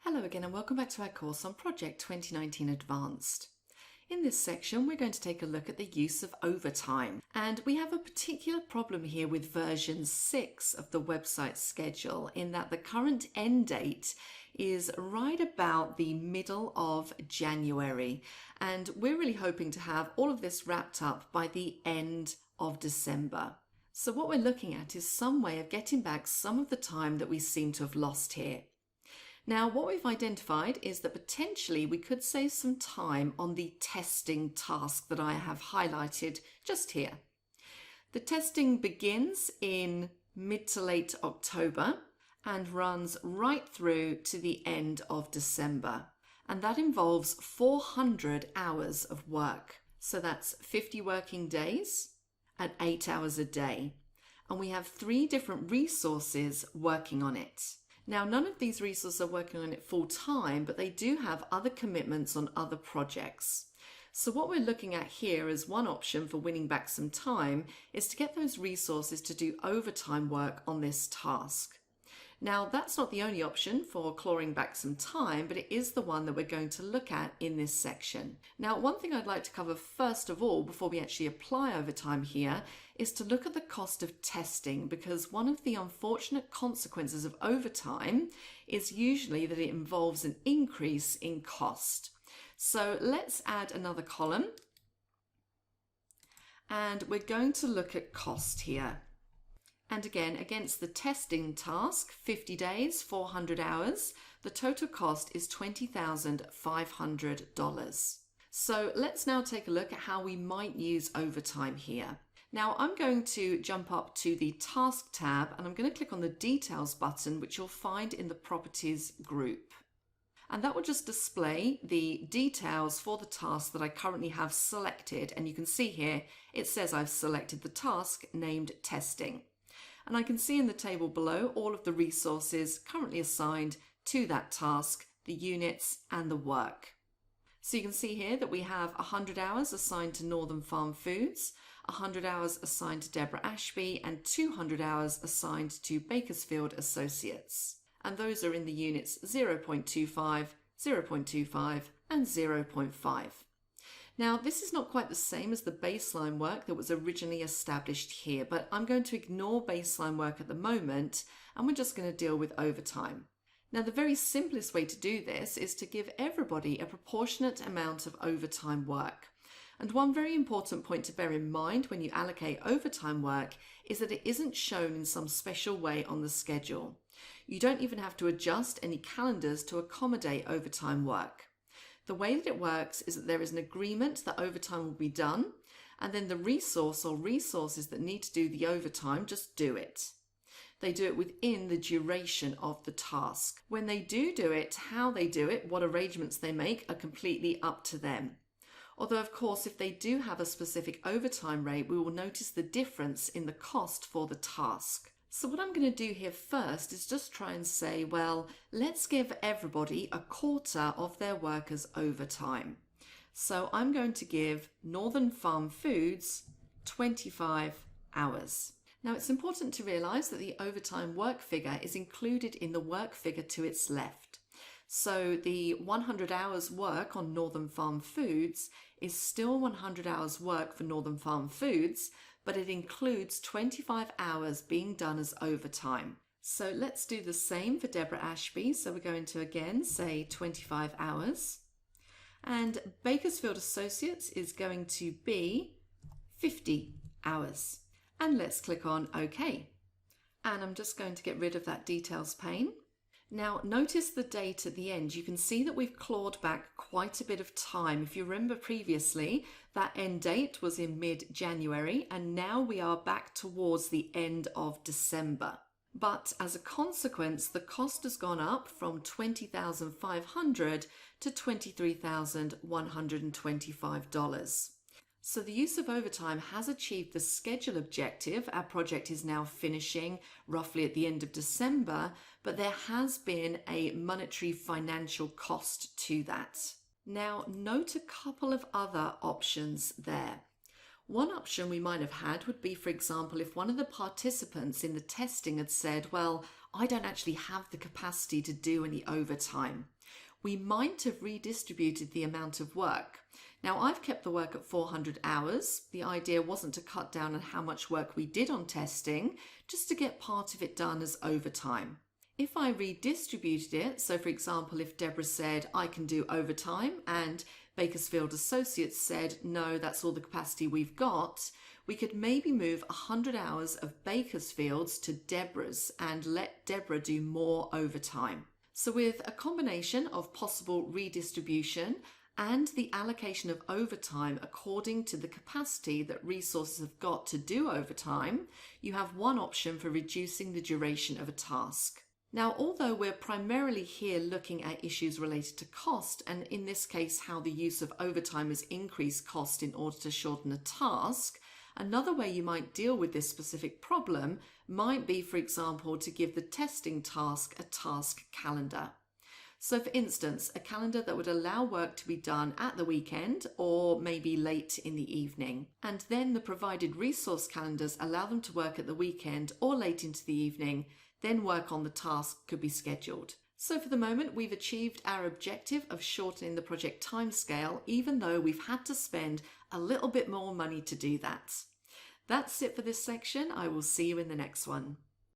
Hello again and welcome back to our course on Project 2019 Advanced. In this section we're going to take a look at the use of overtime, and we have a particular problem here with version 6 of the website schedule in that the current end date is right about the middle of January, and we're really hoping to have all of this wrapped up by the end of December. So what we're looking at is some way of getting back some of the time that we seem to have lost here. Now, what we've identified is that potentially we could save some time on the testing task that I have highlighted just here. The testing begins in mid to late October and runs right through to the end of December. And that involves 400 hours of work. So that's 50 working days at 8 hours a day. And we have 3 different resources working on it. Now, none of these resources are working on it full time, but they do have other commitments on other projects. So what we're looking at here as one option for winning back some time is to get those resources to do overtime work on this task. Now, that's not the only option for clawing back some time, but it is the one that we're going to look at in this section. Now, one thing I'd like to cover first of all, before we actually apply overtime here, is to look at the cost of testing, because one of the unfortunate consequences of overtime is usually that it involves an increase in cost. So let's add another column, and we're going to look at cost here. And again, against the testing task, 50 days, 400 hours, the total cost is $20,500. So let's now take a look at how we might use overtime here. Now I'm going to jump up to the Task tab and I'm going to click on the Details button, which you'll find in the Properties group. And that will just display the details for the task that I currently have selected. And you can see here, it says I've selected the task named Testing. And I can see in the table below all of the resources currently assigned to that task, the units and the work. So you can see here that we have 100 hours assigned to Northern Farm Foods, 100 hours assigned to Deborah Ashby, and 200 hours assigned to Bakersfield Associates. And those are in the units 0.25, 0.25 and 0.5. Now, this is not quite the same as the baseline work that was originally established here, but I'm going to ignore baseline work at the moment, and we're just going to deal with overtime. Now, the very simplest way to do this is to give everybody a proportionate amount of overtime work. And one very important point to bear in mind when you allocate overtime work is that it isn't shown in some special way on the schedule. You don't even have to adjust any calendars to accommodate overtime work. The way that it works is that there is an agreement that overtime will be done, and then the resource or resources that need to do the overtime just do it. They do it within the duration of the task. When they do it, how they do it, what arrangements they make are completely up to them. Although, of course, if they do have a specific overtime rate, we will notice the difference in the cost for the task. So what I'm going to do here first is just try and say, well, let's give everybody a quarter of their workers overtime. So I'm going to give Northern Farm Foods 25 hours. Now it's important to realise that the overtime work figure is included in the work figure to its left. So the 100 hours work on Northern Farm Foods is still 100 hours work for Northern Farm Foods, but it includes 25 hours being done as overtime. So let's do the same for Deborah Ashby. So we're going to again say 25 hours. And Bakersfield Associates is going to be 50 hours. And let's click on OK. And I'm just going to get rid of that details pane. Now notice the date at the end. You can see that we've clawed back quite a bit of time. If you remember previously, that end date was in mid-January, and now we are back towards the end of December. But as a consequence, the cost has gone up from $20,500 to $23,125. So the use of overtime has achieved the schedule objective. Our project is now finishing roughly at the end of December, but there has been a monetary financial cost to that. Now, note a couple of other options there. One option we might have had would be, for example, if one of the participants in the testing had said, well, I don't actually have the capacity to do any overtime. We might have redistributed the amount of work. Now, I've kept the work at 400 hours. The idea wasn't to cut down on how much work we did on testing, just to get part of it done as overtime. If I redistributed it, so for example, if Deborah said, I can do overtime, and Bakersfield Associates said, no, that's all the capacity we've got, we could maybe move 100 hours of Bakersfield's to Deborah's and let Deborah do more overtime. So with a combination of possible redistribution and the allocation of overtime according to the capacity that resources have got to do overtime, you have one option for reducing the duration of a task. Now, although we're primarily here looking at issues related to cost, and in this case how the use of overtime has increased cost in order to shorten a task, another way you might deal with this specific problem might be, for example, to give the testing task a task calendar. So for instance, a calendar that would allow work to be done at the weekend or maybe late in the evening. And then the provided resource calendars allow them to work at the weekend or late into the evening, then work on the task could be scheduled. So for the moment, we've achieved our objective of shortening the project timescale, even though we've had to spend a little bit more money to do that. That's it for this section. I will see you in the next one.